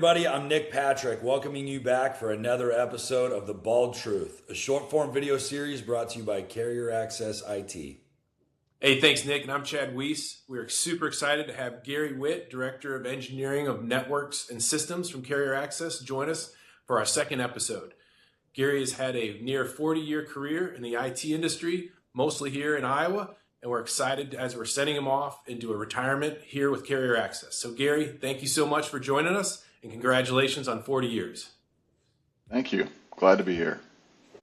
everybody. I'm Nick Patrick, welcoming you back for another episode of The Bald Truth, a short form video series brought to you by Carrier Access IT. Hey, thanks, Nick. And I'm Chad Weiss. We're super excited to have Gary Witt, Director of Engineering of Networks and Systems from Carrier Access, join us for our second episode. Gary has had a near 40-year career in the IT industry, mostly here in Iowa, and we're excited as we're sending him off into a retirement here with Carrier Access. So, Gary, thank you so much for joining us, and congratulations on 40 years. Thank you. Glad to be here.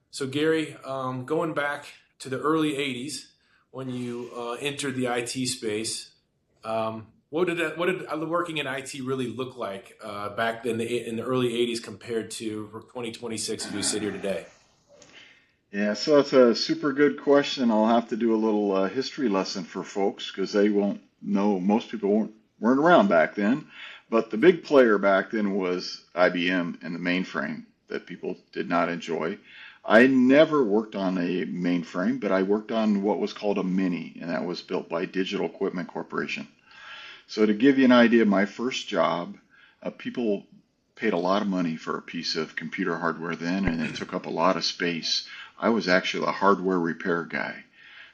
So, Gary, going back to the early 80s, when you entered the IT space, what did working in IT really look like back then in the early 80s compared to 2026 as we sit here today? Yeah, so that's a super good question. I'll have to do a little history lesson for folks because they won't know. Most people weren't around back then. But the big player back then was IBM and the mainframe that people did not enjoy. I never worked on a mainframe, but I worked on what was called a Mini, and that was built by Digital Equipment Corporation. So to give you an idea, my first job, people paid a lot of money for a piece of computer hardware then, and it took up a lot of space. I was actually a hardware repair guy.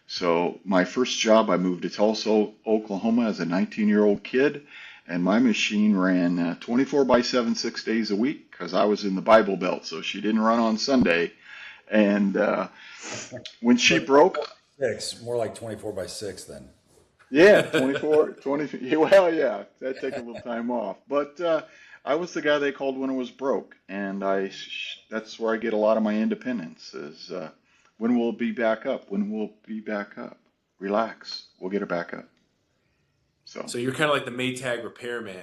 So my first job, I moved to Tulsa, Oklahoma as a 19-year-old kid, and my machine ran 24 by 7, 6 days a week because I was in the Bible Belt, so she didn't run on Sunday. And when she broke... More like 24 by 6 then. Yeah, 24, 20, well, yeah, that'd take a little time off. But I was the guy they called when it was broke, and that's where I get a lot of my independence is when will it be back up? When will it be back up? Relax, we'll get it back up. So you're kind of like the Maytag repairman.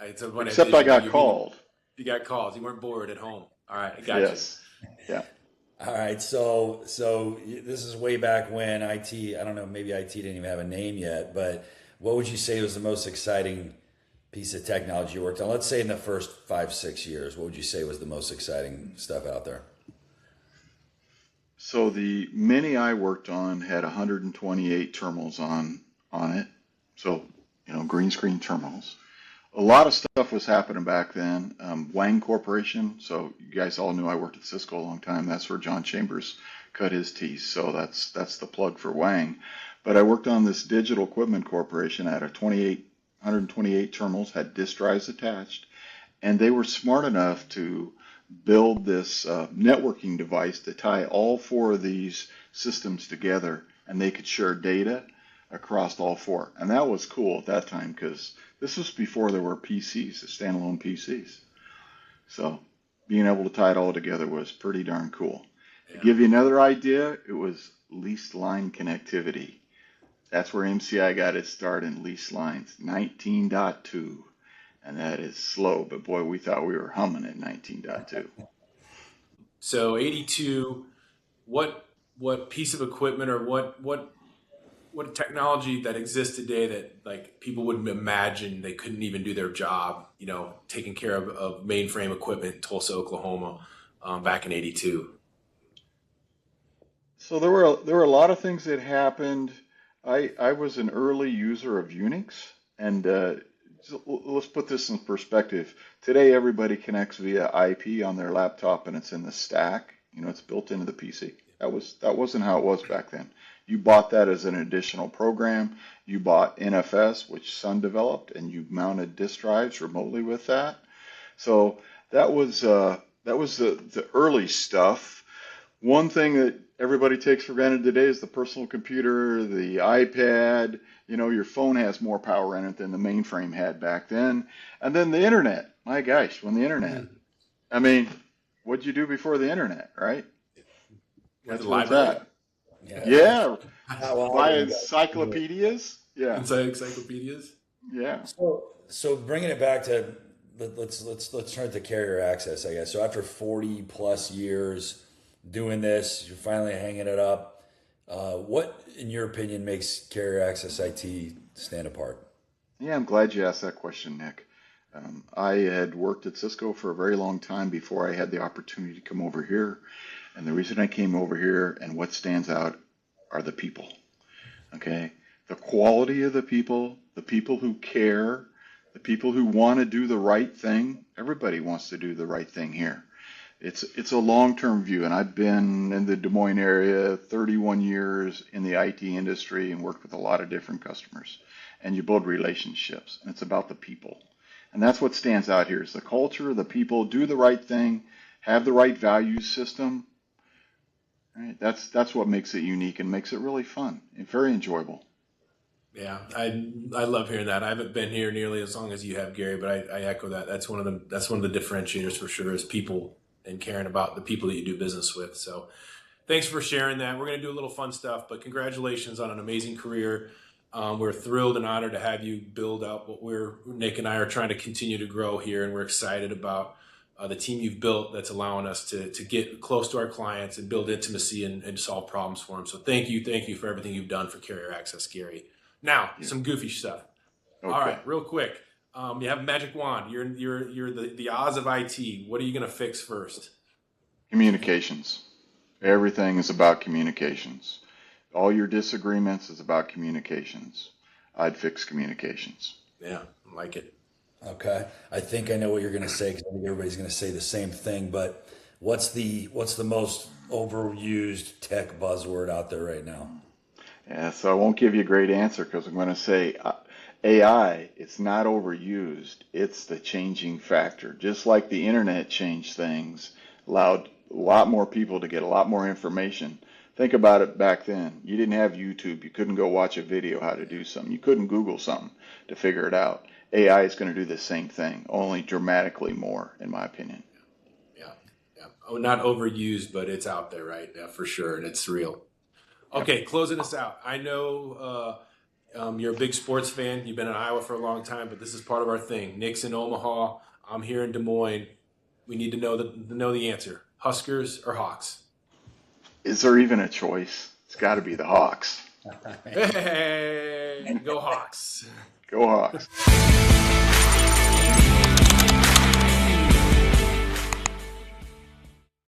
Except I got called. You got calls. You weren't bored at home. All right, I got yes. you. Yeah. All right, so this is way back when IT, I don't know, maybe IT didn't even have a name yet, but what would you say was the most exciting piece of technology you worked on? Let's say in the first 5-6 years, what would you say was the most exciting stuff out there? So the Mini I worked on had 128 terminals on it. So, green screen terminals. A lot of stuff was happening back then. Wang Corporation, so you guys all knew I worked at Cisco a long time. That's where John Chambers cut his teeth, so that's the plug for Wang. But I worked on this Digital Equipment Corporation at 128 terminals, had disk drives attached, and they were smart enough to build this networking device to tie all 4 of these systems together, and they could share data across all 4. And that was cool at that time because this was before there were PCs, the standalone PCs. So being able to tie it all together was pretty darn cool. Yeah. To give you another idea, it was leased line connectivity. That's where MCI got its start in leased lines, 19.2. And that is slow, but boy, we thought we were humming at 19.2. So 82, what piece of equipment or what technology that exists today that like people wouldn't imagine they couldn't even do their job, taking care of mainframe equipment in Tulsa, Oklahoma, back in 82? So there were a lot of things that happened. I was an early user of Unix, and let's put this in perspective. Today, everybody connects via IP on their laptop, and it's in the stack. It's built into the PC. That wasn't how it was back then. You bought that as an additional program. You bought NFS, which Sun developed, and you mounted disk drives remotely with that. So that was the early stuff. One thing that everybody takes for granted today is the personal computer, the iPad. Your phone has more power in it than the mainframe had back then. And then the internet. My gosh, when the internet. I mean, what'd you do before the internet, right? That's what's that. Yeah. Buy encyclopedias. Yeah. Encyclopedias. Yeah. So bringing it back to let's turn to Carrier Access, I guess. So after 40 plus years doing this, you're finally hanging it up. What, in your opinion, makes Carrier Access IT stand apart? Yeah, I'm glad you asked that question, Nick. I had worked at Cisco for a very long time before I had the opportunity to come over here. And the reason I came over here and what stands out are the people. Okay? The quality of the people who care, The people who want to do the right thing, everybody wants to do the right thing here. It's a long-term view, and I've been in the Des Moines area 31 years in the IT industry and worked with a lot of different customers. And you build relationships, and it's about the people. And that's what stands out here is the culture, the people do the right thing, have the right value system. Right? That's what makes it unique and makes it really fun and very enjoyable. Yeah, I love hearing that. I haven't been here nearly as long as you have, Gary, but I echo that. That's one of the differentiators for sure is people and caring about the people that you do business with. So thanks for sharing that. We're going to do a little fun stuff, but congratulations on an amazing career. We're thrilled and honored to have you build up what Nick and I are trying to continue to grow here. And we're excited about the team you've built that's allowing us to get close to our clients and build intimacy and solve problems for them. So thank you for everything you've done for Carrier Access, Gary. Now, some goofy stuff. Okay. All right, real quick. You have a magic wand. You're the Oz of IT. What are you going to fix first? Communications. Everything is about communications. All your disagreements is about communications. I'd fix communications. Yeah, I like it. Okay. I think I know what you're going to say because I think everybody's going to say the same thing. But what's the most overused tech buzzword out there right now? Yeah, so I won't give you a great answer because I'm going to say AI, it's not overused. It's the changing factor. Just like the internet changed things, allowed a lot more people to get a lot more information. Think about it back then. You didn't have YouTube. You couldn't go watch a video how to do something. You couldn't Google something to figure it out. AI is going to do the same thing, only dramatically more, in my opinion. Yeah. Oh, not overused, but it's out there, right? Yeah, for sure, and it's real. Okay, closing us out. I know you're a big sports fan. You've been in Iowa for a long time, but this is part of our thing. Nick's in Omaha. I'm here in Des Moines. We need to know the answer. Huskers or Hawks? Is there even a choice? It's got to be the Hawks. Hey, go Hawks. Go Hawks.